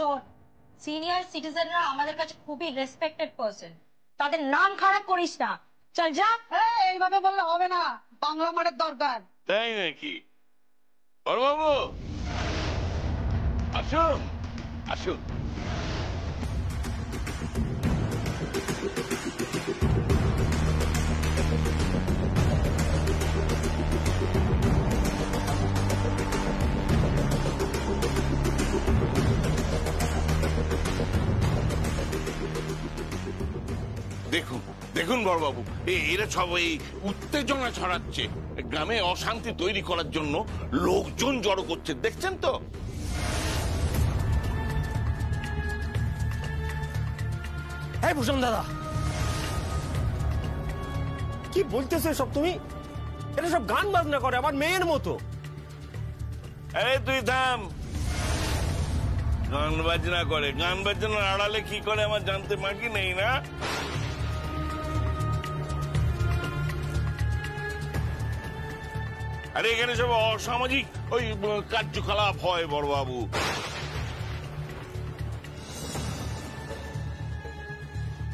শোন, সিনিয়র সিটিজেনরা আমাদের কাছে খুবই রেসপেক্টেড পারসন, তাদের নাম খারাপ করিস না। চল যা। এইভাবে বললে হবে না, বাংলা মাঠের দরকার। তাই নাকি? বড়বাবু আসুন আসুন। দেখুন দেখুন বড়বাবু, এরা সব এই উত্তেজনা ছড়াচ্ছে, গ্রামে অশান্তি তৈরি করার জন্য লোকজন জড়ো করছে, দেখছেন তো? এই ভূষণ দাদা, কি বলতেছো সব তুমি? এটা সব গান বাজনা করে আমার মেয়ের মতো। এই তুই থাম। গান বাজনা করে? গান বাজনার আড়ালে কি করে আমার জানতে বাকি নেই না? আরে এখানে সব অসামাজিক ওই কার্যকলাপ হয় বড়বাবু।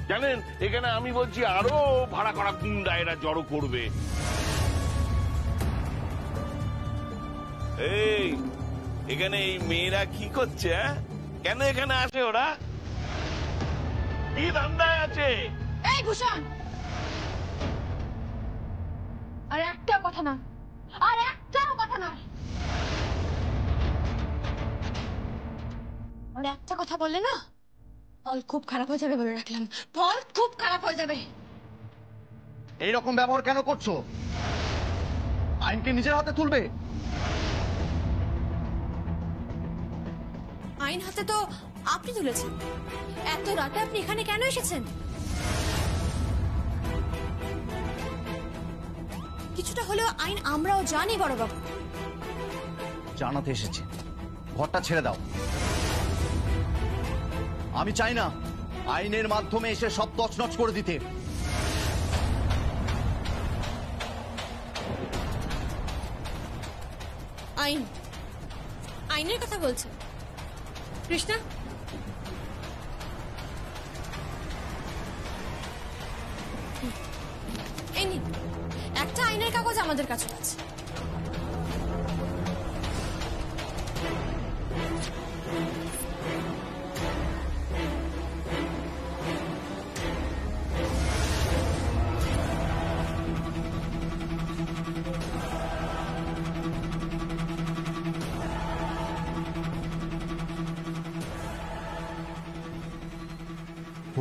জানেন, এখানে আমি বলছি আরো ভাড়া করা গুন্ডা এরা জড়ো করবে। এই এখানে এই মেয়েরা কি করছে? কেন এখানে আসে ওরা? কি ধান্দায় আছে? এই ভূষণ, আর একটা কথা না, আর একটাও কথা না। আর একটা কথা বললে না, ফল খুব খারাপ হয়ে যাবে বলে রাখলাম, ফল খুব খারাপ হয়ে যাবে। এইরকম ব্যবহার কেন করছো? আইনকে নিজের হাতে তুলবে? আইন হাতে তো আপনি তুলেছেন। এত রাতে আপনি এখানে কেন এসেছেন? কিছুটা হলেও আইন আমরাও জানি বড়বাবু। জানাতে এসেছি, ঘরটা ছেড়ে দাও। আমি চাই না আইনের মাধ্যমে এসে সব তছনছ করে দিতে। আইন, আইনের কথা বলছেন কৃষ্ণা? এই নিন, একটা আইনের কাগজ আমাদের কাছে আছে।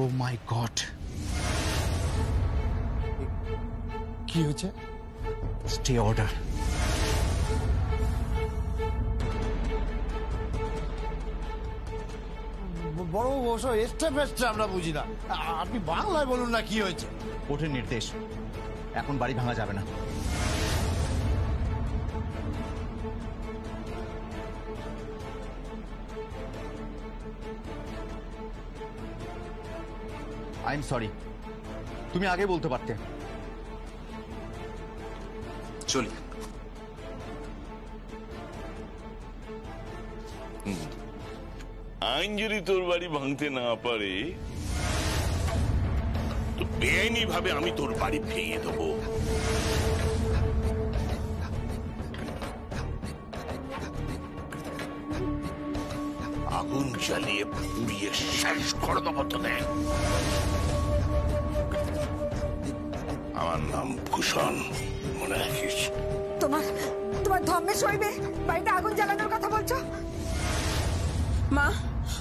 Oh my God! কি হচ্ছে? Stay order. বড় বস এক্সট্রা ফেস্ট্রা আমরা বুঝি না, আপনি বাংলায় বলুন না কি হয়েছে। কোর্টের নির্দেশ, এখন বাড়ি ভাঙা যাবে না। আই এম সরি, তুমি আগে বলতে পারতে। চলি। আইন যদি তোর বাড়ি ভাঙতে না পারে তো বেআইনি ভাবে আমি তোর বাড়ি ভেঙে দেবো। আগুন জ্বালিয়ে পুড়িয়ে শেষ করে দেবো তোদের। আমার নাম ভূষণ, মনে রাখিস। তোমার ধর্মে সইবে বাড়িতে আগুন জ্বালানোর কথা বলছো? মা,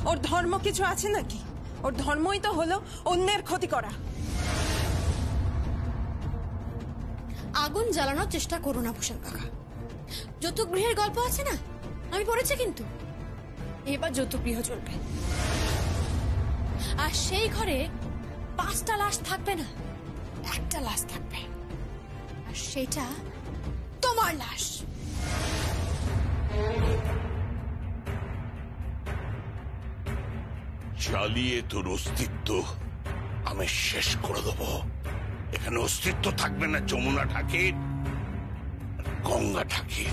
ওর ধর্ম কিছু আছে নাকি? ওর ধর্মই তো হলো অন্যের ক্ষতি করা। আগুন জ্বালানোর চেষ্টা করো না ভূষণ কাকা। যৌতুক গৃহের গল্প আছে না, আমি পড়েছি কিন্তু। এবার যৌতুক গৃহ চলবে, আর সেই ঘরে 5টা লাশ থাকবে না, একটা লাশ থাকবে, আর সেটা তোমার লাশ। জ্বালিয়ে তোর অস্তিত্ব আমি শেষ করে দেবো। এখানে অস্তিত্ব থাকবে না যমুনা ঠাকুর, গঙ্গা ঠাকুর।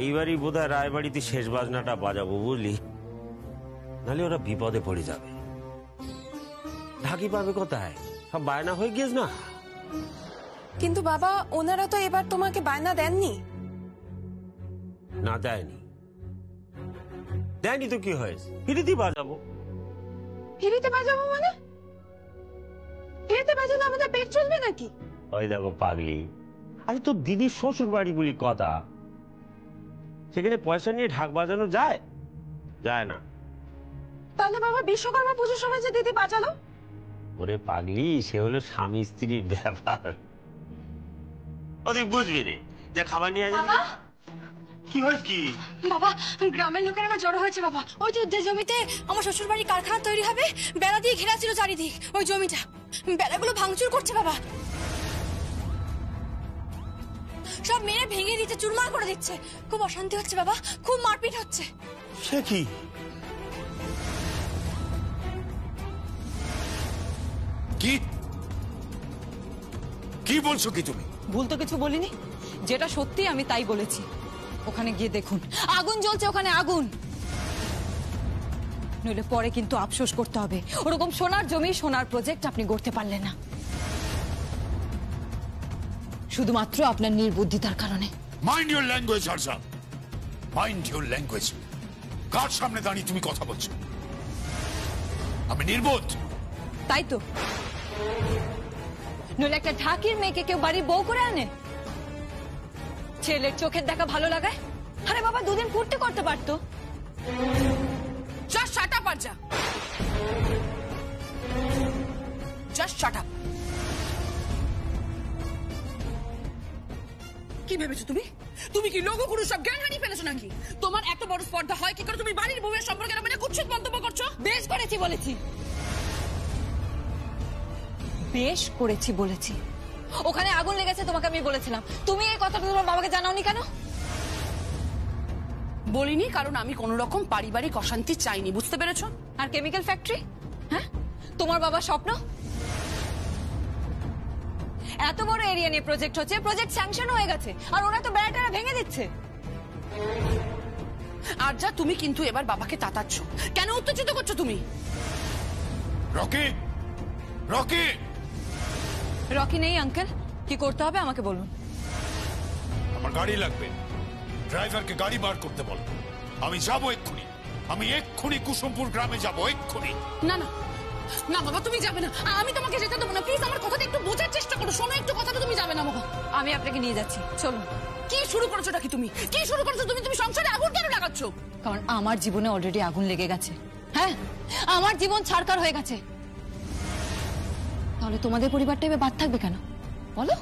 এইবারই বোধহয় রায়বাড়িতে শেষ বাজনাটা বাজাবো, বুঝলি? নাহলে ওরা বিপদে পড়ে যাবে। ঢাকি পাবে কোথায়? সব বায়না হয়ে গিয়েছে না। কিন্তু বাবা, ওনারা তো এবার তোমাকে বায়না দেননি। না দেয়নি, দেয়নি তো কি হয়েছে? ফিরিতে বাজাবো। ফিরিতে বাজাবো মানে? ফিরিতে বাজালে আমাদের পেট চলবে নাকি? ওই দেখো পাগলি, আরে তোর দিদির শ্বশুর বাড়ি বলি কথা, সেখানে পয়সা নিয়ে ঢাক বাজানো যায়? যায় না। তাহলে বাবা বিশ্বকর্মা পুজোর সময় যে দিদি বাজালো? ওরে পাগলি, সে হলো স্বামী স্ত্রীর ব্যাপার, ওদের বুঝবি রে। যা খাবার নিয়ে আসবি। কি হয় কি? বাবা, গ্রামের লোকেরা আমার জড়ো হয়েছে বাবা। ওই যে জমিতে আমার শ্বশুর বাড়ির কারখানা তৈরি হবে, বেড়া দিয়ে ঘেরা ছিল চারিদিক ওই জমিটা। বেড়াগুলো ভাঙচুর করছে বাবা, সব মেরে ভেঙে দিচ্ছে, চুরমার করে দিচ্ছে। খুব অশান্তি হচ্ছে বাবা, খুব মারপিট হচ্ছে। সে কি? কি কি বলছো কি তুমি? ভুল তো কিছু বলিনি, যেটা সত্যি আমি তাই বলেছি। ওখানে গিয়ে দেখুন, আগুন জ্বলছে ওখানে, আগুন। নইলে পরে কিন্তু আফসোস করতে হবে। ওরকম সোনার জমি, সোনার প্রজেক্ট আপনি গড়তে পারলেন না, শুধুমাত্র আপনার নির্বুদ্ধিতার কারণে। মাইন্ড ইউর ল্যাঙ্গুয়েজ আরজা, মাইন্ড ইউর ল্যাঙ্গুয়েজ। কার সামনে দাঁড়িয়ে তুমি কথা বলছো? আমি নির্বোধ? তাই তো, নইলে একটা ঢাকির মেয়েকে কেউ বাড়ি বউ করে আনে? ছেলের চোখের দেখা ভালো লাগায়? আরে বাবা, দুদিন ফুর্তি করতে পারতো। জাস্ট শাট আপ আরজা, জাস্ট শাট আপ। কি ভেবেছো তুমি? তুমি কি লোক গুরু সব জ্ঞান হারিয়ে ফেলেছো নাকি? তোমার এত বড় স্পর্ধা হয় কি করে তুমি বাড়ির বউয়ের সম্পর্কে মানে কুৎসিত মন্তব্য করছো? বেশ করেছি বলেছি, বেশ করেছি বলেছি। ওখানে আগুন লেগেছে তোমাকে আমি বলেছিলাম, তুমি এই কথাটা তোমার বাবাকে জানাওনি কেন? বলিনি কারণ আমি কোন রকম পারিবারিক অশান্তি চাইনি, বুঝতে পেরেছো? আর কেমিক্যাল ফ্যাক্টরি, হ্যাঁ, তোমার বাবার স্বপ্ন। এত বড় এরিয়া নিয়ে প্রজেক্ট হচ্ছে, প্রজেক্ট স্যাংশন হয়ে গেছে, আর ওরা তো বেড়াটারা ভেঙে দিচ্ছে। আর যা তুমি কিন্তু এবার বাবাকে তাতাচ্ছ কেন? উত্তেজিত করছো তুমি। রকি, রকি, রকি নেই আঙ্কেল, কি করতে হবে আমাকে বলুন। আমার গাড়ি লাগবে, ড্রাইভারকে গাড়ি বার করতে বল। আমি যাবো এক্ষুনি, আমি এক্ষুনি কুসুমপুর গ্রামে যাবো, এক্ষুনি। না না না বাবা, তুমি যাবে না, আমি তোমাকে যেতে দেবো না। প্লিজ আমার কথাটা একটু বোঝার চেষ্টা করো, শোনো একটু কথাটা। তুমি যাবে না বাবা, আমি আপনাকে নিয়ে যাচ্ছি, চলুন। কি শুরু করেছো নাকি তুমি? কি শুরু করেছো তুমি? তুমি সংসারে আগুন কেন লাগাচ্ছ? কারণ আমার জীবনে অলরেডি আগুন লেগে গেছে। হ্যাঁ, আমার জীবন ছারকার হয়ে গেছে। তাহলে তোমাদের পরিবারটা এবার বাদ থাকবে কেন বলো?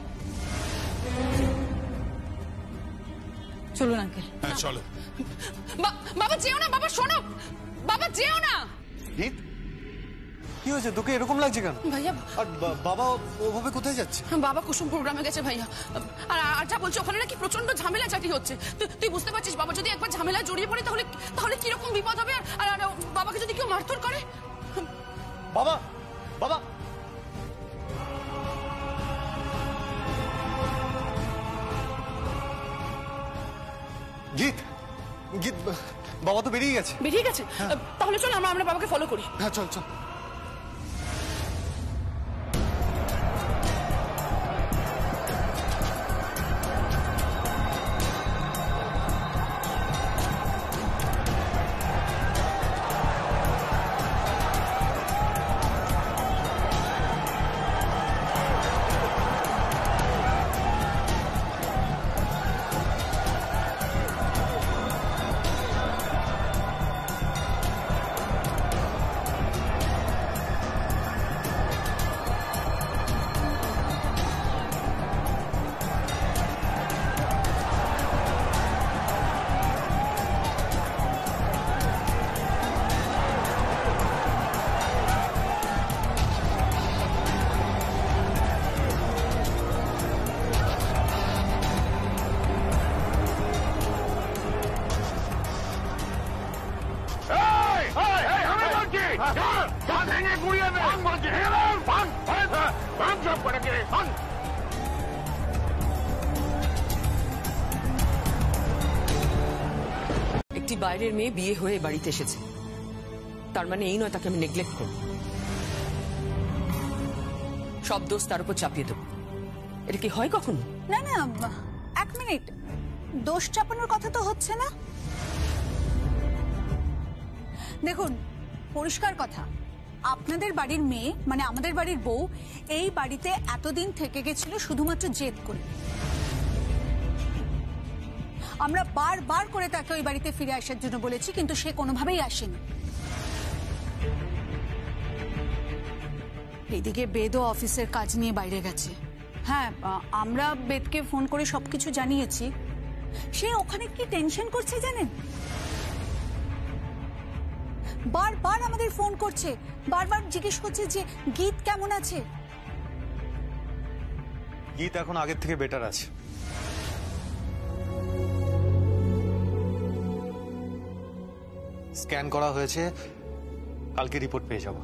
চলুন আঙ্কেল। হ্যাঁ চলো। বাবা যেও না, বাবা শোনো, বাবা যেও না। কি হয়েছে তোকে এরকম লাগছে কেন? ভাইয়া, আর বাবা ওভাবে কোথায় যাচ্ছে? বাবা কুসুমপুর গ্রামে গেছে ভাইয়া। আর যা বলছে ওখানে নাকি প্রচন্ড ঝামেলা চাটি হচ্ছে। তুই বুঝতে পারছিস বাবা যদি একবার ঝামেলায় জড়িয়ে পড়ে তাহলে তাহলে কিরকম বিপদ হবে? আর বাবাকে যদি কেউ মারধর করে? বাবা, বাবা, গীত, গীত, বাবা তো বেরিয়ে গেছে। বেরিয়ে গেছে? তাহলে চল আমরা বাবাকে ফলো করি। হ্যাঁ চল চল। একটি বাইরের মেয়ে বিয়ে হয়ে বাড়িতে এসেছে, তার মানে এই নয় তাকে আমি নেগলেক্ট করব। সব দোষ তার উপর চাপিয়ে দেবো। এটা কি হয় কখনো? না না, এক মিনিট, দোষ চাপানোর কথা তো হচ্ছে না। দেখুন, পরিষ্কার কথা, আপনাদের বাড়ির মেয়ে মানে আমাদের বাড়ির বউ এই বাড়িতে এতদিন থেকে গেছিল শুধুমাত্র জেদ করে। আমরা বারবার করে তাকে ওই বাড়িতে ফিরে আসার জন্য বলেছি, কিন্তু সে কোনোভাবেই আসেনি। এদিকে বেদও অফিসের কাজ নিয়ে বাইরে গেছে। হ্যাঁ, আমরা বেদকে ফোন করে সবকিছু জানিয়েছি। সে ওখানে কি টেনশন করছে জানেন? বারবার আমাদের ফোন করছে, বারবার জিজ্ঞেস করছে যে গীত কেমন আছে। গীত এখন আগের থেকে বেটার আছে। স্ক্যান করা হয়েছে, কালকে রিপোর্ট পেয়ে যাব।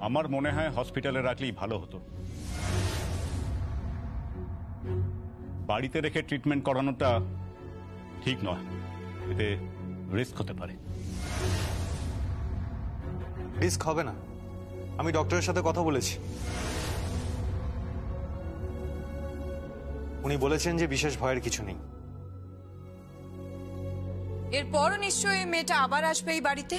আমার মনে হয় হসপিটালে রাখলেই ভালো হতো। বাড়িতে রেখে ট্রিটমেন্ট করানোটা ঠিক নয়, এতে রিস্ক হতে পারে। রিস্ক হবে না, আমি ডক্টরের সাথে কথা বলেছি। উনি বলেছেন যে বিশেষ ভয়ের কিছু নেই। এরপরও নিশ্চয়ই মেয়েটা আবার আসবে এই বাড়িতে।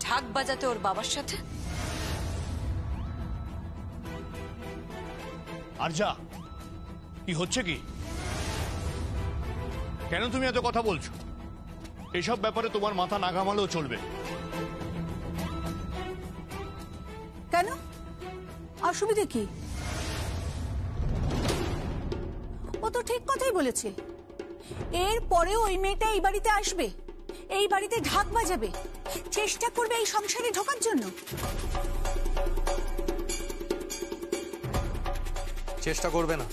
ঢাক বাজাতে ওর বাবার সাথে। আর যা কি হচ্ছে কি? কেন তুমি এত কথা বলছো? এসব ব্যাপারে তোমার মাথা না ঘামালেও চলবে। কেন, অসুবিধে কি? ও তো ঠিক কথাই বলেছে। এর পরেও ওই মেয়েটা এই বাড়িতে আসবে, এই বাড়িতে ঢাক বাজাবে, চেষ্টা করবে এই সংসারে ঢোকার জন্য। চেষ্টা করবে না,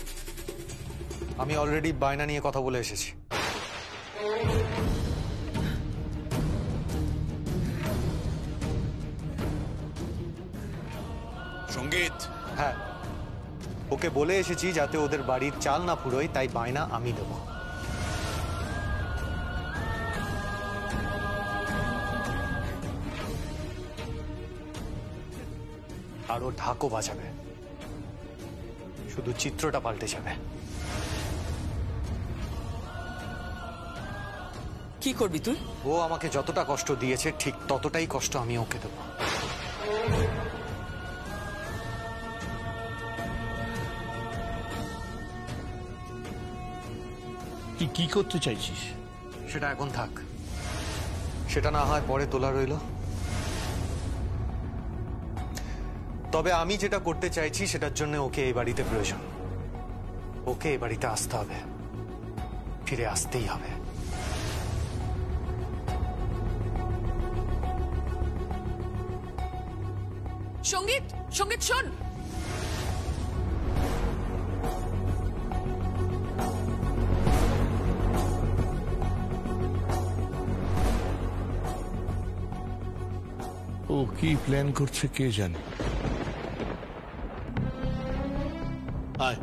আমি অলরেডি বায়না নিয়ে কথা বলে এসেছি। সঙ্গীত, হ্যাঁ, ওকে বলে এসেছি যাতে ওদের বাড়ির চাল না ফুরোয়, তাই বায়না আমি দেব। আর ও ঢাকও বাজাবে, শুধু চিত্রটা পাল্টে যাবে। কি করবি তুই? ও আমাকে যতটা কষ্ট দিয়েছে ঠিক ততটাই কষ্ট আমি ওকে দেব। কি কি করতে চাইছিস? সেটা এখন থাক, সেটা না হয় পরে তোলা রইল। তবে আমি যেটা করতে চাইছি সেটার জন্য ওকে এই বাড়িতে প্রয়োজন। ওকে এই বাড়িতে আসতে হবে, ফিরে আসতেই হবে। সঙ্গীত, সঙ্গীত শোন। ও কি প্ল্যান করছে কে জানে। আয়,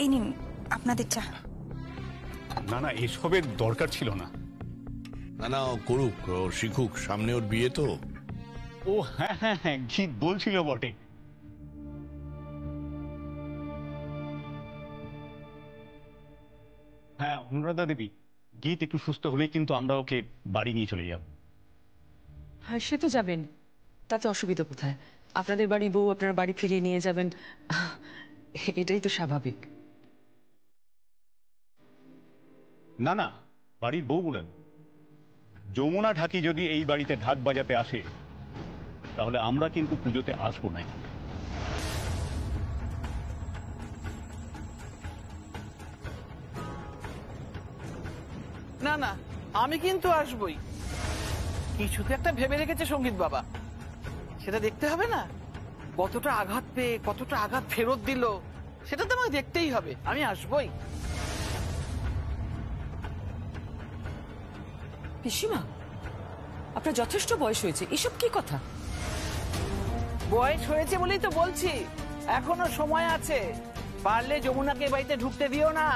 এই নিন আপনাদের চা। না না, এসবের দরকার ছিল না। না না, ও করুক, ও শিখুক, সামনে ওর বিয়ে তো। ও হ্যাঁ হ্যাঁ হ্যাঁ, গীত বলছিল বটে। হ্যাঁ অনুরাধা দেবী, গীত একটু সুস্থ হলেই কিন্তু আমরা ওকে বাড়ি নিয়ে চলে যাব। হ্যাঁ, সে তো যাবেন, তাতে অসুবিধা কোথায়? আপনাদের বাড়ি বউ আপনারা বাড়ি ফিরিয়ে নিয়ে যাবেন, এটাই তো স্বাভাবিক। না না, বাড়ির বউ বলেন, যমুনা ঢাকি যদি এই বাড়িতে ঢাক বাজাতে আসে তাহলে আমরা কিন্তু পুজোতে আসবো না। না না, আমি কিন্তু আসবই। কিছুতে একটা ভেবে রেখেছে সঙ্গীত বাবা, সেটা দেখতে হবে না? কতটা আঘাত পেয়ে কতটা আঘাত ফেরত দিল, সেটা তো আমাকে দেখতেই হবে। আমি আসবই। পিসিমা, আপনার যথেষ্ট বয়স হয়েছে, এসব কি কথা? বয়স হয়েছে বলেই তো বলছি, এখনো সময় আছে, পারলে যমুনাকে বাড়িতে ঢুকতে দিও না।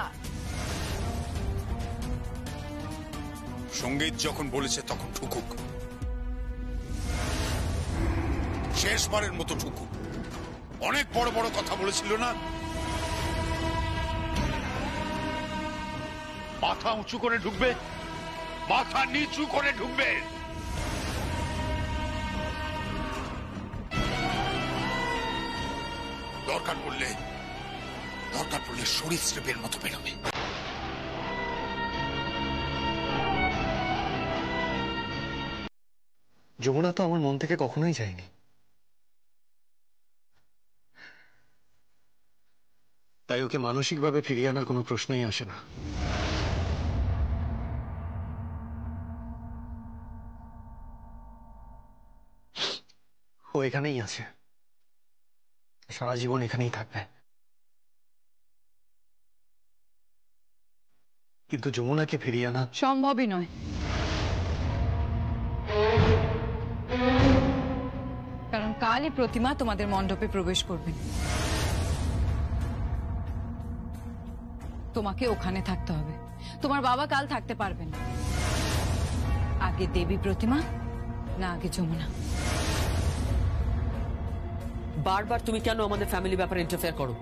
সঙ্গীত যখন বলেছে তখন ঠুকুক, শেষবারের মতো ঠুকুক। অনেক বড় বড় কথা বলেছিল না? মাথা উঁচু করে ঢুকবে, মাথা নিচু করে ঢুকবে। দরকার পড়লে সরীসৃপের মতো বেরোবে। যমুনা তো আমার মন থেকে কখনোই যায়নি। তাই ওকে মানসিকভাবে ফিরিয়ে আনার কোনো প্রশ্নই আসে না। ও এখানেই আছে, সারা জীবন এখানেই থাকবে। কিন্তু যমুনাকে ফিরিয়ে আনা সম্ভবই নয়, কারণ কালই প্রতিমা তোমাদের মণ্ডপে প্রবেশ করবে। তোমাকে ওখানে থাকতে হবে, তোমার বাবা কাল থাকতে পারবেন। আগে দেবী প্রতিমা না আগে যমুনা? বারবার তুমি কেন আমাদের ফ্যামিলি ব্যাপারে ইন্টারফেয়ার করো?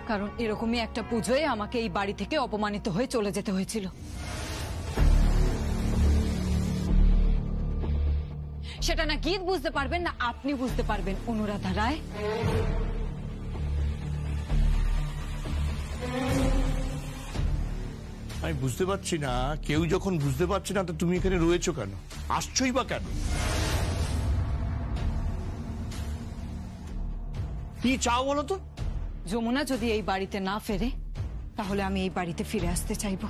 কারণ এরকমই একটা পুজোয় আমাকে এই বাড়ি থেকে অপমানিত হয়ে চলে যেতে হয়েছিল। সেটা না গীত বুঝতে পারবেন না আপনি বুঝতে পারবেন অনুরাধা রায়। আমি বুঝতে পারছি না, কেউ যখন বুঝতে পারছে না তো তুমি এখানে রয়েছো কেন? আসছোই বা কেন? কি চাও বলো তো? যমুনা যদি এই বাড়িতে না ফেরে তাহলে আমি এই বাড়িতে ফিরে আসতে চাইব।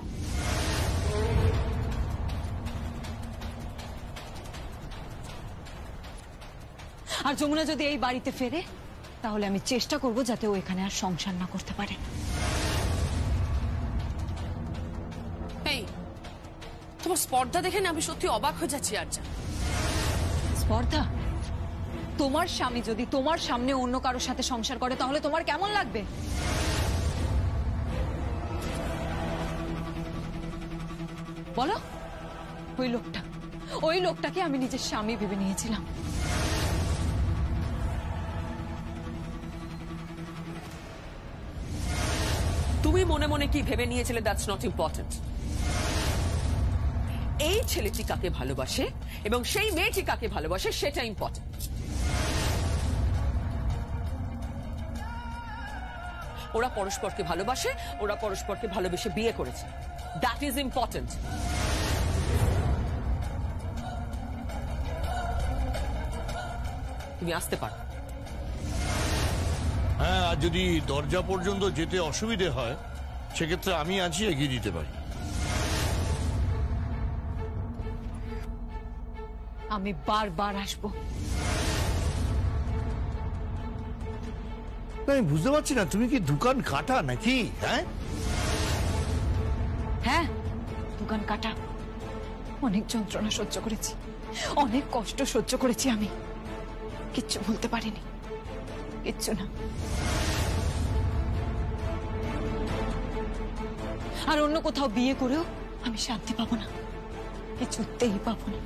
আর যমুনা যদি এই বাড়িতে ফেরে তাহলে আমি চেষ্টা করব যাতে ও এখানে আর সংসার না করতে পারে। এই তোমার স্পর্ধা দেখে না আমি সত্যি অবাক হয়ে যাচ্ছি। আর স্পর্ধা? তোমার স্বামী যদি তোমার সামনে অন্য কারোর সাথে সংসার করে তাহলে তোমার কেমন লাগবে? বলো। ওই লোকটাকে আমি নিজের স্বামী ভেবে নিয়েছিলাম। তুমি মনে মনে কি ভেবে নিয়েছিলে দ্যাটস নট ইম্পর্টেন্ট। এই ছেলেটি কাকে ভালোবাসে এবং সেই মেয়েটি কাকে ভালোবাসে সেটা ইম্পর্টেন্ট। ওরা পরস্পরকে ভালোবাসে, ওরা পরস্পরকে ভালোবেসে বিয়ে করেছে, দ্যাট ইজ ইম্পর্টেন্ট। তুমি আসতে পারো। হ্যাঁ, আর যদি দরজা পর্যন্ত যেতে অসুবিধে হয় সেক্ষেত্রে আমি আছি, এগিয়ে দিতে পারি। আমি বারবার আসবো। আমি বুঝতে পারছি না, তুমি কি দোকান কাটা নাকি? হ্যাঁ, দোকান কাটা। অনেক যন্ত্রণা সহ্য করেছি, অনেক কষ্ট সহ্য করেছি আমি। কিচ্ছু ভুলতে পারিনি, কিচ্ছু না। আর অন্য কোথাও বিয়ে করেও আমি শান্তি পাবো না, কিছুতেই পাবো না।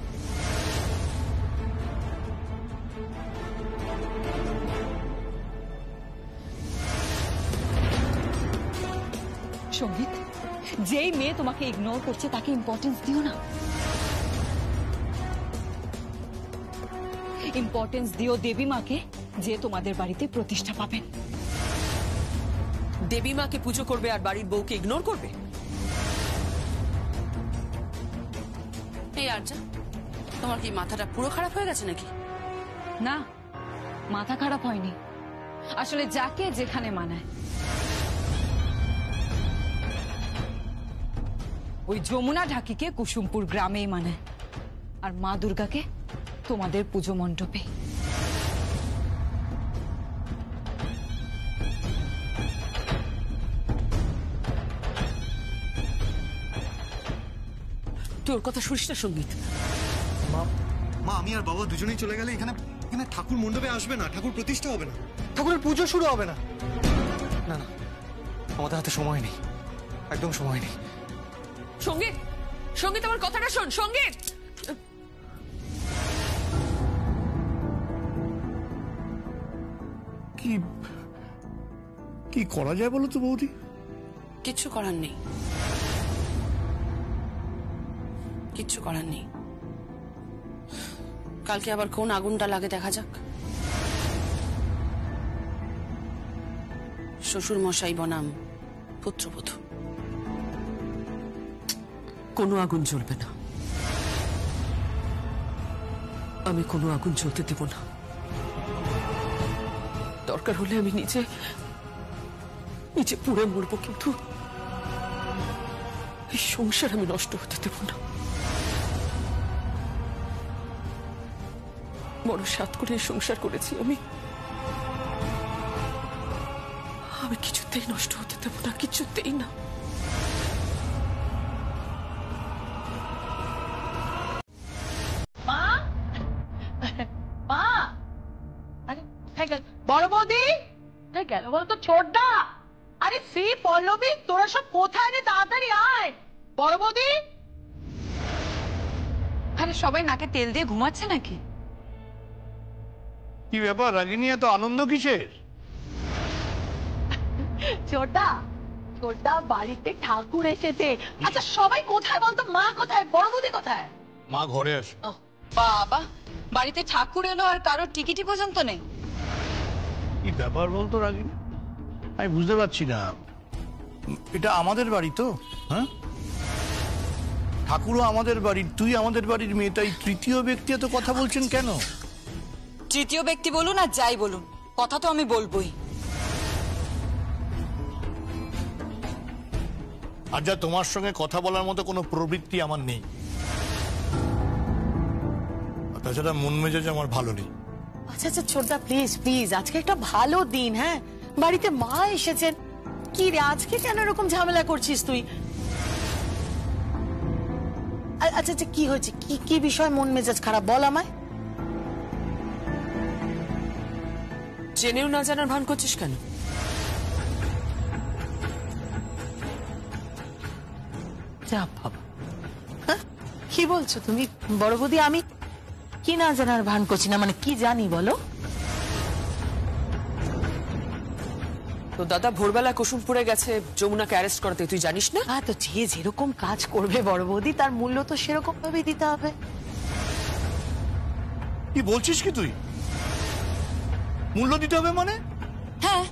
সঙ্গীত, যেই মেয়ে তোমাকে ইগনোর করছে তাকে ইম্পর্টেন্স দিও না। ইম্পর্টেন্স দিও দেবী মাকে, যে তোমাদের বাড়িতে প্রতিষ্ঠা পাবেন। দেবী মাকে পুজো করবে আর বাড়ির বউকে ইগনোর করবে? এই আর্যা, তোমার কি মাথাটা পুরো খারাপ হয়ে গেছে নাকি? না, মাথা খারাপ হয়নি। আসলে যাকে যেখানে মানায়। ওই যমুনা ঢাকিকে কুসুমপুর গ্রামেই মানায়, আর মা দুর্গাকে তোমাদের পুজো মণ্ডপে। তোর কথা শুনিস না সঙ্গীত? মা, আমি আর বাবা দুজনেই চলে গেলে এখানে মানে ঠাকুর মণ্ডপে আসবে না, ঠাকুর প্রতিষ্ঠা হবে না, ঠাকুরের পুজো শুরু হবে না। না না, আমাদের হাতে সময় নেই, একদম সময় নেই। সঙ্গীত, সঙ্গীত আমার কথাটা শোন। সঙ্গীত, কি কি করা যায় বলো তো বৌদি? কিচ্ছু করার নেই, কিচ্ছু করার নেই। কালকে আবার কোন আগুনটা লাগে দেখা যাক। শ্বশুর মশাই বনাম পুত্রবধূ। কোনো আগুন জ্বলবে না, আমি কোনো আগুন জ্বলতে দেব না। দরকার হলে আমি নিজে পুড়ে মরবো, কিন্তু এই সংসার আমি নষ্ট হতে দেব না। বড় সাত করে সংসার করেছি আমি কিছুতেই নষ্ট হতে দেব না, কিছুতেই না। বড় বৌদি গেল বলতো ছোটদা। আরে সে পল্লবী, তোরা সব কোথায় রে? তাড়াতাড়ি আয়। বড় বৌদি, আরে সবাই নাকে তেল দিয়ে ঘুমাচ্ছে নাকি? কি ব্যাপার রাগিনী, এত আনন্দ কিসের? ছোটদা ছোটদা বাড়িতে ঠাকুর এসেছে। আচ্ছা সবাই কোথায় বলতো? মা কোথায়? বড় বৌদি কোথায়? মা ঘরে আসে। বাবা, বাড়িতে ঠাকুর এলো আর কারোর টিকিটই পর্যন্ত নেই। কি ব্যাপার বলতো রাগিনী, আমি বুঝতে পারছি না। এটা আমাদের বাড়ি তো, হ্যাঁ? ঠাকুরও আমাদের বাড়ির, তুই আমাদের বাড়ির মেয়ে, তাই তৃতীয় ব্যক্তি এত কথা বলছেন কেন? তৃতীয় ব্যক্তি বলুন আর যাই বলুন, কথা তো আমি বলবোই। আর যা, তোমার সঙ্গে কথা বলার মতো কোনো প্রবৃত্তি আমার নেই। তাছাড়া মন মেজাজ আমার ভালো নেই। আচ্ছা আচ্ছা ছোটদা, প্লিজ প্লিজ, আজকে একটা ভালো দিন, হ্যাঁ? বাড়িতে মা এসেছেন। কি রে, আজকে কেন এরকম ঝামেলা করছিস তুই? আচ্ছা আচ্ছা, কি হয়েছে? কি বিষয় মন মেজাজ খারাপ, বল আমায়। জেনেও না জানার ভান করছিস কেন? যা বাবা, কি বলছো তুমি? বড় বৌদি, আমি কি না জানার ভান করছি না? মানে কি জানি বলো? তো দাদা ভোরবেলা কুসুমপুরে গেছে যমুনাকে অ্যারেস্ট করতে, তুই জানিস না? হ্যাঁ, তো যে যেরকম কাজ করবে বড় বৌদি, তার মূল্য তো সেরকম ভাবেই দিতে হবে। কি বলছিস কি তুই? মূল্য দিতে হবে মানে? হ্যাঁ,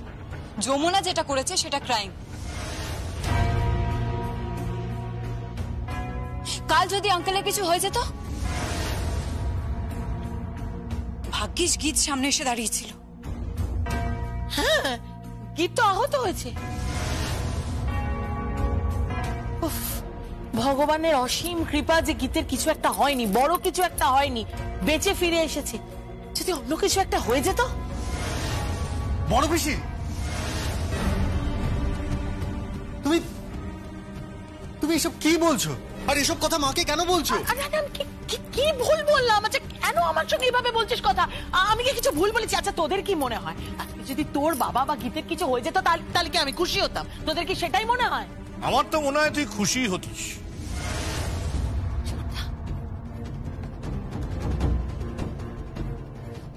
যমুনা যেটা করেছে সেটা ক্রাইম। কাল যদি আঙ্কেলের কিছু হয়ে যেত? ভাগ্যিস গীত সামনে এসে দাঁড়িয়েছিল। হ্যাঁ, গীত তো আহত হয়েছে। উফ, ভগবানের অসীম কৃপা যে গীতের কিছু একটা হয়নি, বড় কিছু একটা হয়নি, বেঁচে ফিরে এসেছে। যদি অন্য কিছু একটা হয়ে যেত? বড় পিসি, তুমি এসব কি বলছো? আর এসব কথা মাকে কেন বলছো? কি ভুল বললাম? আচ্ছা কেন আমার সঙ্গে এভাবে বলছিস কথা? আমি কি কিছু ভুল বলেছি? আচ্ছা তোদের কি মনে হয় আজকে যদি তোর বাবা বা গীতের কিছু হয়ে যেত তাহলে কি আমি খুশি হতাম? তোদের কি সেটাই মনে হয়? আমার তো মনে হয় তুই খুশি হতিস।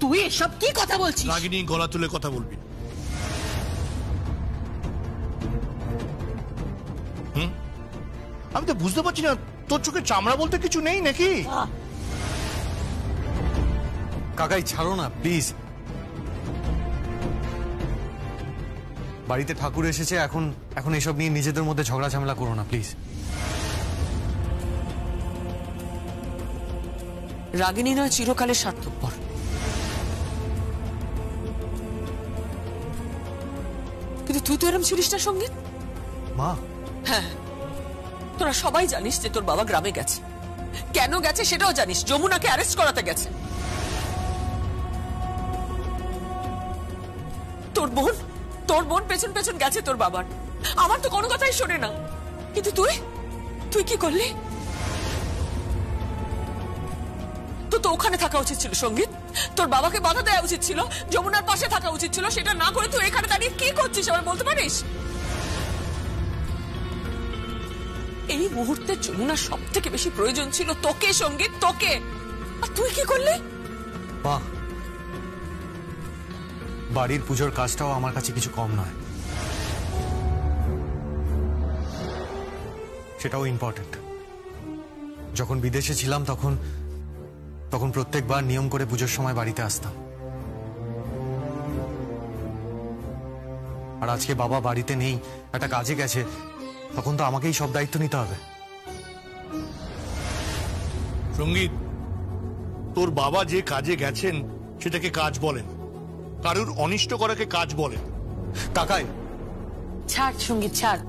তুই এসব কি কথা বলছিস? রাগিনী, গলা তুলে কথা বলবি। আমি তো বুঝতে পারছি না, তোর চোখে চামড়া বলতে কিছু নেই নাকি? কাকাই ছাড়ো না প্লিজ। বাড়িতে ঠাকুর এসেছে, এখন এসব নিয়ে নিজেদের মধ্যে ঝগড়া ঝামেলা করো না প্লিজ। রাগিনী নয়, চিরকালের স্বার্থপর। কিন্তু তুই তো এরম ছিলিস না সঙ্গীত। মা, হ্যাঁ, তোরা সবাই জানিস যে তোর বাবা গ্রামে গেছে। কেন গেছে সেটাও জানিস, যমুনাকে অ্যারেস্ট করাতে গেছে। তোর বোন পেছন পেছন গেছে তোর বাবার। আমার তো কোনো কথাই শোনে না। কিন্তু তুই কি করলি? তো ওখানে থাকা উচিত ছিল সঙ্গীত। তোর বাবাকে বাধা দেওয়া উচিত ছিল, যমুনার পাশে থাকা উচিত ছিল। সেটা না করে তুই এখানে দাঁড়িয়ে কি করছিস আমার বলতে পারিস? এই মুহূর্তে যমুনার সব থেকে বেশি প্রয়োজন ছিল তোকে সঙ্গীত, তোকে। আর তুই কি করলি? মা, বাড়ির পুজোর কাজটাও আমার কাছে কিছু কম নয়, সেটাও ইম্পর্টেন্ট। যখন বিদেশে ছিলাম তখন প্রত্যেকবার নিয়ম করে পুজোর সময় বাড়িতে আসতাম। আর আজকে বাবা বাড়িতে নেই, একটা কাজে গেছে, তখন তো আমাকেই সব দায়িত্ব নিতে হবে। সঙ্গীত, তোর বাবা যে কাজে গেছেন সেটাকে কাজ বলেন, কারুর অনিষ্ট করাকে কাজ বলেন। কাকাই, ছাড় সঙ্গীত ছাড়,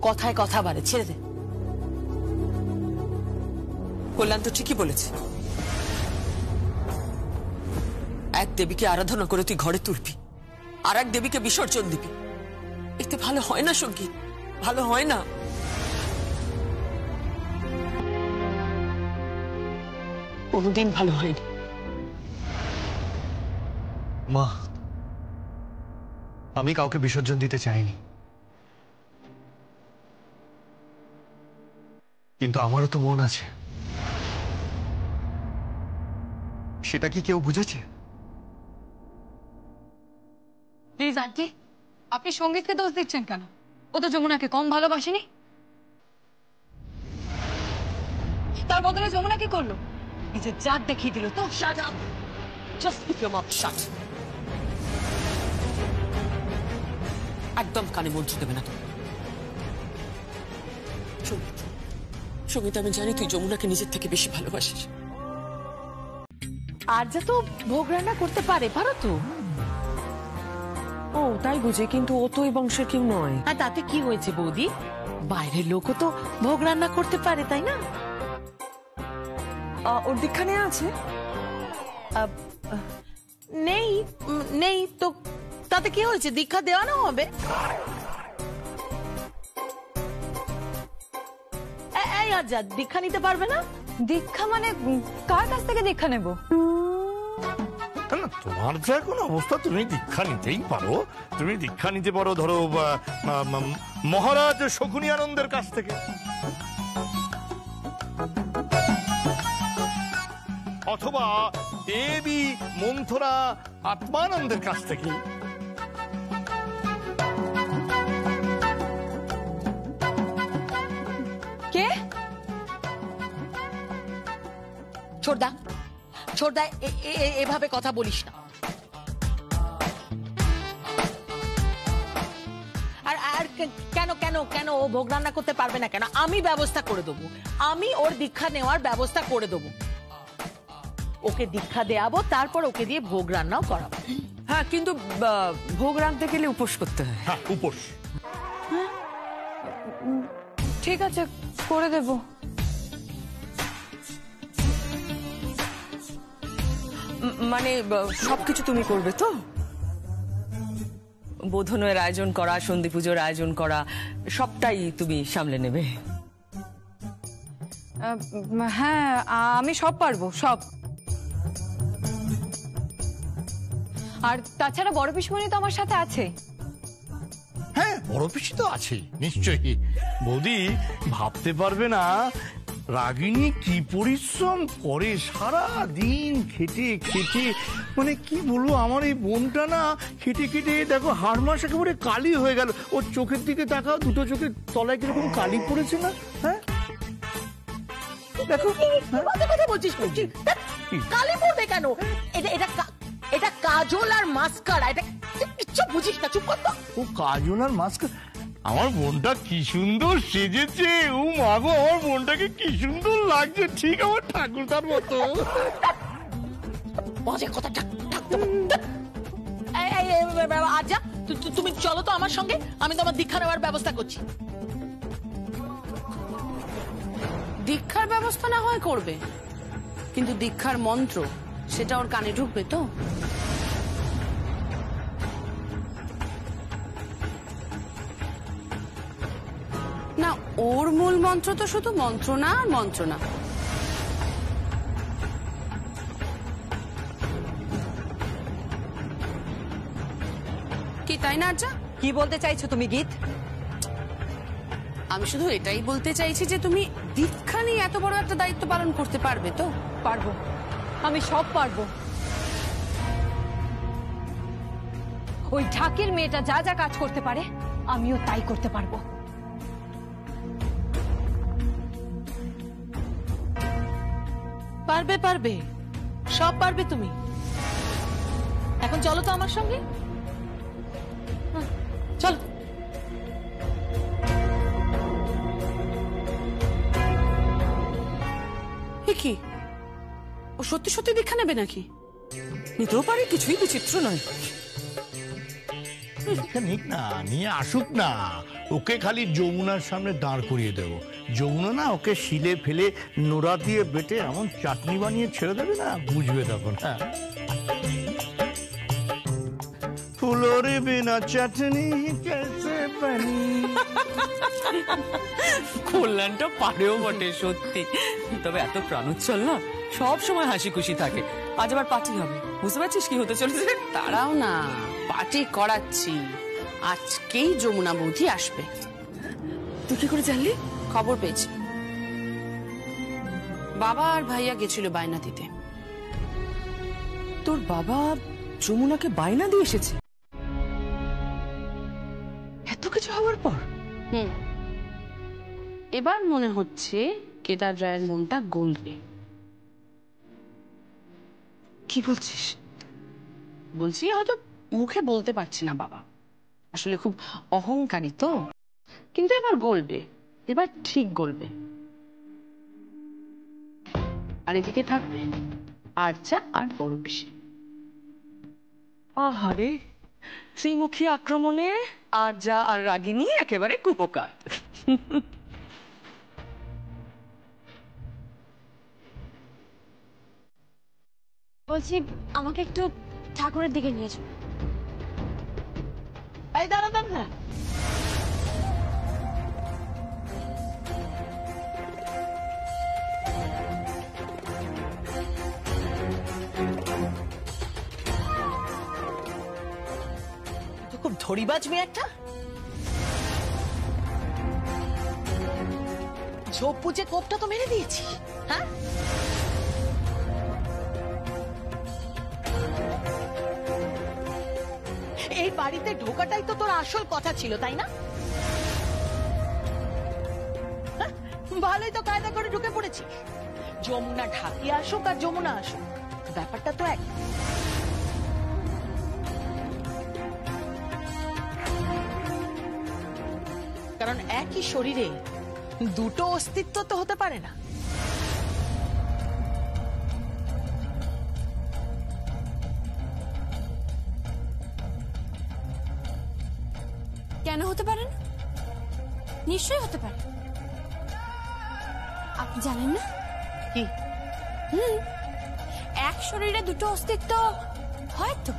কথায় কথা বাড়ে, ছেড়ে দে। কল্যাণ তো ঠিকই বলেছে, এক দেবীকে আরাধনা করে তুই ঘরে তুলবি, আর এক দেবীকে বিসর্জন দিবি। এতে ভালো হয় না সঙ্গীত, ভালো হয় না। কোনোদিন ভালো হয়নি। মা, আমি কাউকে বিসর্জন দিতে চাইনি, কিন্তু আমারও তো মন আছে। সেটা কি কেউ বুঝেছে? প্লিজ আন্টি, আপনি সঙ্গীতকে দোষ দিচ্ছেন কেন? ও তো যমুনাকে কম ভালোবাসেনি। তার বদলে যমুনা কি করলো? নিজের জাত দেখিয়ে দিল তো। Shut up! Just keep your mouth shut. একদম কানে মন্ত্র দেবে না তুমি। সঙ্গীত, আমি জানি তুই যমুনাকে নিজের থেকে বেশি ভালোবাসিস। আর যা তো ভোগ রান্না করতে পারে, পারো তো? ও তাই বুঝে, কিন্তু ও তো এই বংশের কেউ নয়। আর তাতে কি হয়েছে বৌদি? বাইরের লোকও তো ভোগ রান্না করতে পারে, তাই না? ওর দীক্ষা নেওয়া আছে? নেই নেই তো তাতে কি হয়েছে? দীক্ষা দেওয়ানো হবে। এই আজাদ, দীক্ষা নিতে পারবে না? দীক্ষা মানে কার কাছ থেকে দীক্ষা নেব? তোমার যা কোনো অবস্থা, তুমি দীক্ষা নিতেই পারো। তুমি দীক্ষা নিতে পারো ধরো মহারাজ শকুনি আনন্দের কাছ থেকে, অথবা দেবী মন্থরা আত্মানন্দের কাছ থেকে। কে? ছোটদা, ছোটদা, এভাবে কথা বলিস না। আর কেন কেন কেন ও ভোগ রান্না করতে পারবে না কেন? আমি ব্যবস্থা করে দেবো, আমি ওর দীক্ষা নেওয়ার ব্যবস্থা করে দেবো। ওকে দীক্ষা দেয়াবো, তারপর ওকে দিয়ে ভোগ রান্নাও করাবো। হ্যাঁ, কিন্তু ভোগ রাঁধতে গেলে উপোস করতে হয়। হ্যাঁ, উপোস। ঠিক আছে, করে দেব। মানে সবকিছু তুমি করবে তো? বোধনের আয়োজন করা, সন্ধি পুজোর আয়োজন করা, সবটাই তুমি সামলে নেবে? হ্যাঁ, আমি সব পারবো, সব। আর তাছাড়া বড় পিসমণি তো আমার সাথে আছে। হ্যাঁ, বড় পিসি তো আছে নিশ্চয়ই। বৌদি ভাবতে পারবে না রাগিনী কি পরিশ্রম করে, সারা দিন খেটে খেটে, মানে কি বলবো, আমার এই বোনটা না খেটে খেটে দেখো হাড় মাস একেবারে কালি হয়ে গেল। ওর চোখের দিকে তাকাও, দুটো চোখের তলায় কিরকম কালি পড়েছে না? হ্যাঁ দেখো, কথা বলছিস, কালি পড়বে কেন? এটা কাজল আর মাস্কারা, এটা কিচ্ছু বুঝিস না, চুপ কর তো। ও কাজল আর মাস্কারা? আমার বোনটা কি সুন্দর সেজেছে, ও মা গো, আমার বোনটাকে কি সুন্দর লাগছে, ঠিক আমার ঠাকুরদার মতো। আজা, তুমি চলো তো আমার সঙ্গে, আমি তোমার দীক্ষা নেওয়ার ব্যবস্থা করছি। দীক্ষার ব্যবস্থা না হয় করবে, কিন্তু দীক্ষার মন্ত্র সেটা ওর কানে ঢুকবে তো? না, ওর মূল মন্ত্র তো শুধু মন্ত্রণা আর মন্ত্রণা। তাই না আর্যা? কি বলতে চাইছো তুমি গীত? আমি শুধু এটাই বলতে চাইছি যে তুমি দীক্ষা নিয়ে এত বড় একটা দায়িত্ব পালন করতে পারবে তো? পারবো, আমি সব পারবো। ওই ঢাকের মেয়েটা যা যা কাজ করতে পারে আমিও তাই করতে পারবো। পারবে পারবে, সব পারবে তুমি। এখন চলো তো আমার সঙ্গে, চলো। কি ও সত্যি সত্যি দীক্ষা নেবে নাকি? নিতেও পারে, কিছুই বিচিত্র নয়। নিক না, নিয়ে আসুক না, ওকে খালি যমুনার সামনে দাঁড় করিয়ে দেব। যমুনা না ওকে শিলে ফেলে নোড়া দিয়ে বেটে এমন চাটনি বানিয়ে ছেড়ে দেবে না, বুঝবে তখন। হ্যাঁ, ফুলোরে বিনা চাটনি কেসে পানি। কল্যাণটা পারেও বটে সত্যি, তবে এত প্রাণোচ্ছল না, সব সময় হাসি খুশি থাকে। আজ আবার পার্টি হবে, বুঝতে পারছিস কি হতে চলেছে? তারাও না, পার্টি করাচ্ছি। আজকেই যমুনা বৌদি আসবে। তুই কি করে জানলি? খবর পেয়েছি, বাবা আর ভাইয়া গেছিল বায়না দিতে। তোর বাবা যমুনাকে বায়না দিয়ে এসেছে এত কিছু হওয়ার পর? এবার মনে হচ্ছে কেদার রায়ের মনটা গলবে। কি বলছিস? বলছি হয়তো মুখে বলতে পারছি না, বাবা আসলে খুব অহংকারী তো, কিন্তু এবার গলবে, এবার ঠিক গলবে। আর এদিকে থাকবে আর্চা আর বড় পিসি। আহারে, শ্রীমুখী আক্রমণে আর্যা আর রাগিনী একেবারে কুপকার। বলছি আমাকে একটু ঠাকুরের দিকে নিয়ে যাও। এই দাঁড়া দাঁড়া, খুব ধরিবাজ মেয়ে একটা। ঝোপ বুঝে কোপটা তো মেরে দিয়েছি। হ্যাঁ, এই বাড়িতে ঢোকাটাই তো তোর আসল কথা ছিল, তাই না? হ্যাঁ? ভালোই তো কায়দা করে ঢুকে পড়েছিস। যমুনা ঢাকি আসুক আর যমুনা আসুক, ব্যাপারটা তো এক। কারণ একই শরীরে দুটো অস্তিত্ব তো হতে পারে না। কেন হতে পারে না? নিশ্চয়ই হতে পারে। আপনি জানেন না কি? এক শরীরে দুটো অস্তিত্ব হয়তো।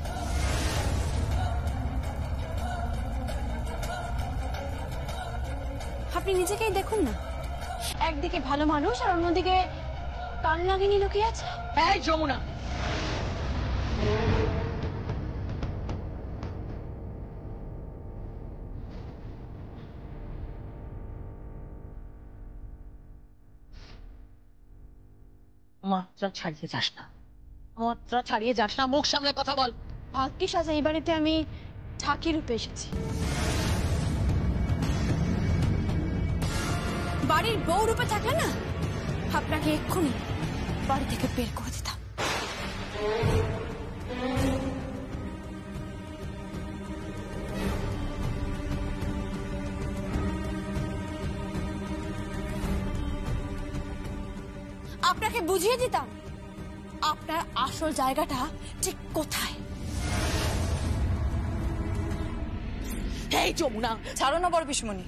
আপনি নিজেকেই দেখুন না, একদিকে ভালো মানুষ আর অন্যদিকে কান লাগেনি লুকিয়ে আছে। এই যমুনা, মাত্রা ছাড়িয়ে যাস না, মাত্রা ছাড়িয়ে যাস না, মুখ সামনে কথা বল। ভাগ্যিস আজ এই বাড়িতে আমি ঠাকি রূপে এসেছি। বাড়ির বউ রূপে থাকলে না আপনাকে এক্ষুনি বাড়ি থেকে বের করে দিতাম। আপনাকে বুঝিয়ে দিতাম আপনার আসল জায়গাটা ঠিক কোথায়। এই যমুনা, ছাড়ো না বড় পিসমণি,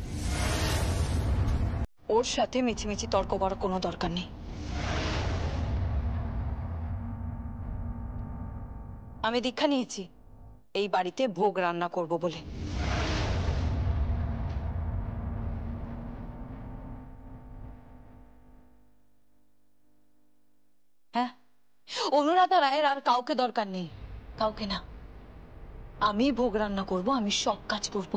ওর সাথে মিছিমিছি তর্ক করার কোনো দরকার নেই। আমি দীক্ষা নিয়েছি এই বাড়িতে ভোগ রান্না করব বলে। হ্যাঁ, অনুরাধা রায়ের আর কাউকে দরকার নেই, কাউকে না। আমি ভোগ রান্না করব, আমি সব কাজ করব।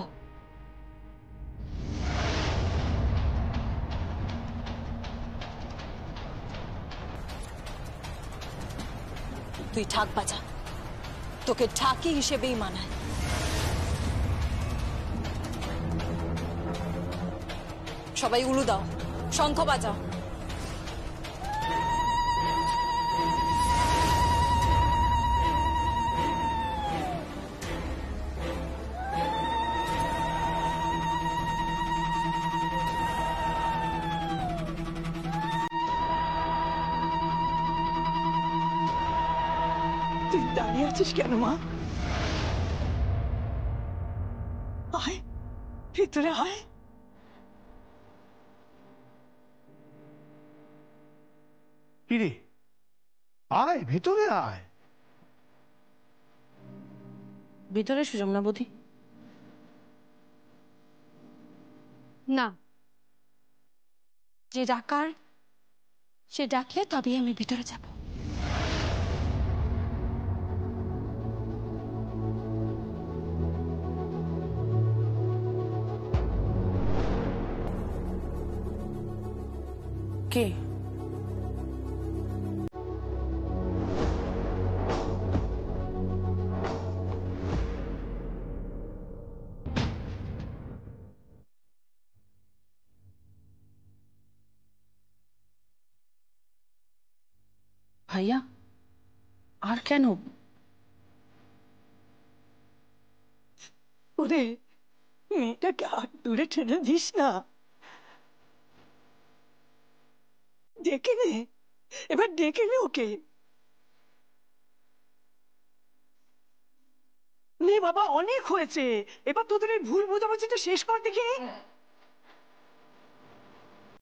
তুই ঢাক বাজা, তোকে ঢাকি হিসেবেই মানায়। সবাই উলু দাও, শঙ্খ বাজাও। তুই দাঁড়িয়ে আছিস কেন মা? আয় ভিতরে আয়। কিরে, আয় ভেতরে আয়। ভিতরে এসো যমুনা বৌদি। না, যে ডাকার সে ডাকলে তবেই আমি ভিতরে যাব। কে? ভাইয়া, আর কেন? ওরে মেয়েটাকে আর দূরে ঠেলে দিস না, ডেকে নে, এবার ডেকে নে ওকে। নে বাবা, অনেক হয়েছে, এবার তোদের এই ভুল বোঝাবুঝিটা শেষ কর দেখি।